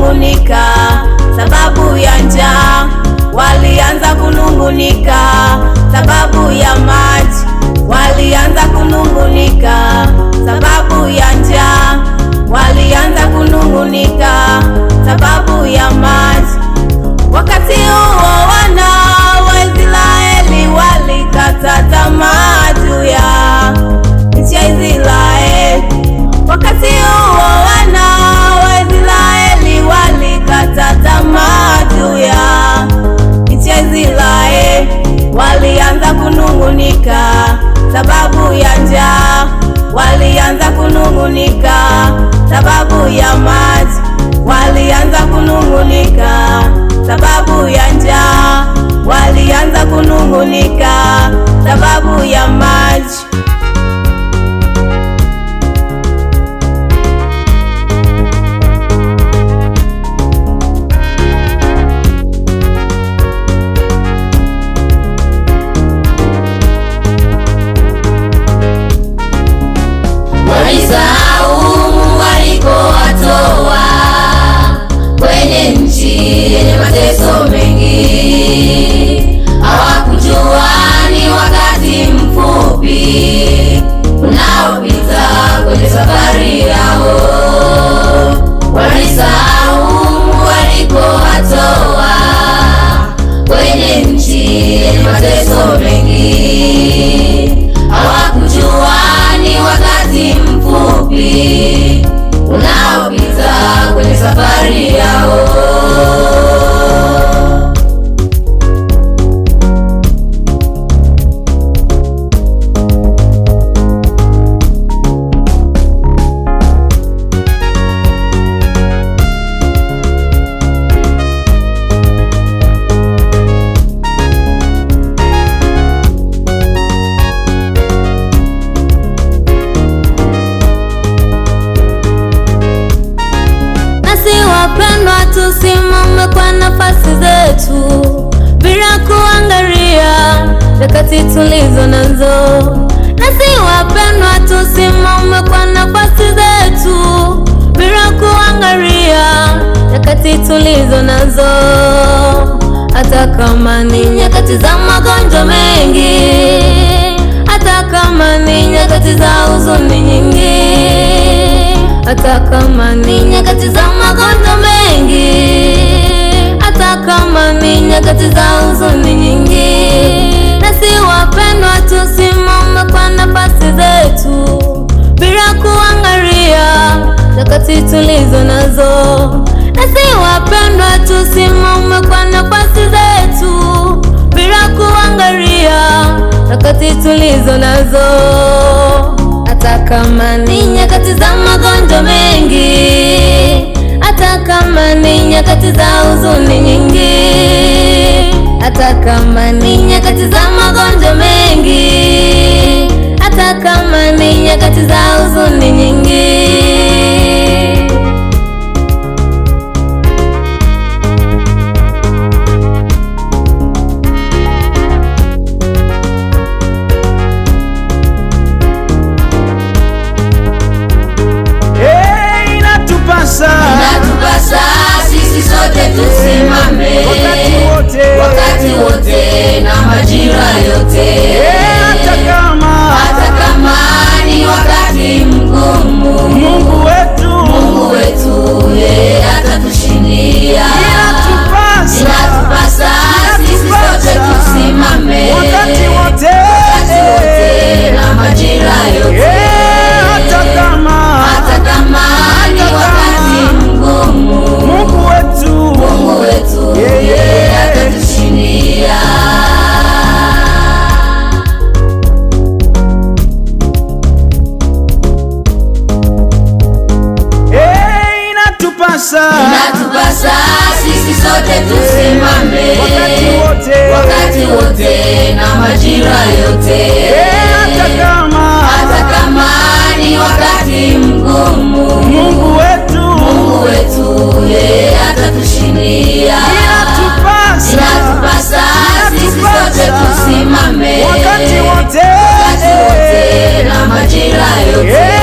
kunungunika sababu ya njaa, walianza kunungunika sababu ya maji, walianza kunungunika sababu ya njaa, walianza kunungunika sababu ya maji. Wakati huo wana wa Israeli walikata tamaa juu ya nchi ya Israeli. Wakati huo wana wa Israeli walikata tamaa juu ya nchi ya Israeli, walianza kunungunika sababu ya njaa, walianza kunungunika sababu ya maji, walianza kunungunika sababu ya njaa, walianza kunungunika sababu ya maji. Walisahau Mungu alikowatoa kwenye nchi yenye mateso mengi. Hawakujua ni wakati mfupi unaopita kwenye safari yao. Walisahau Mungu alikowatoa kwenye nchi yenye mateso mengi. Hawakujua ni wakati mfupi unaopita kwenye safari yao. Tusimame kwa nafasi zetu bila kuangalia nyakati tulizo nazo. Nasi wapendwa, tusimame kwa nafasi zetu bila kuangalia nyakati tulizo nazo. Hata kama ni nyakati za magonjwa mengi, hata kama ni nyakati za huzuni nyingi, hata kama ni nyakati za magonjwa mengi, hata kama ni nyakati za huzuni nyingi, nasi wapendwa, tusimame kwa nafasi zetu bila kuangalia nyakati tulizo nazo. Nasi wapendwa, tusimame kwa nafasi zetu bila kuangalia nyakati tulizo nazo. Hata kama ni nyakati za magonjwa mengi, hata kama ni nyakati za huzuni nyingi, hata kama ni nyakati za magonjwa mengi, hata kama ni nyakati za huzuni nyingi. Inatupasa sisi sote tusimame wakati wote na majira yote. Hata kama ni wakati mgumu, Mungu wetu atatushindia. Inatupasa sisi sote tusimame wakati wote na majira yote. Hata kama ni wakati mgumu, Mungu wetu atatushindia. Inatupasa sisi sote tusimame wakati wote na majira yote. Hata kama ni wakati mgumu, Mungu wetu atatushindia. Inatupasa sisi sote tusimame wakati wote na majira yote.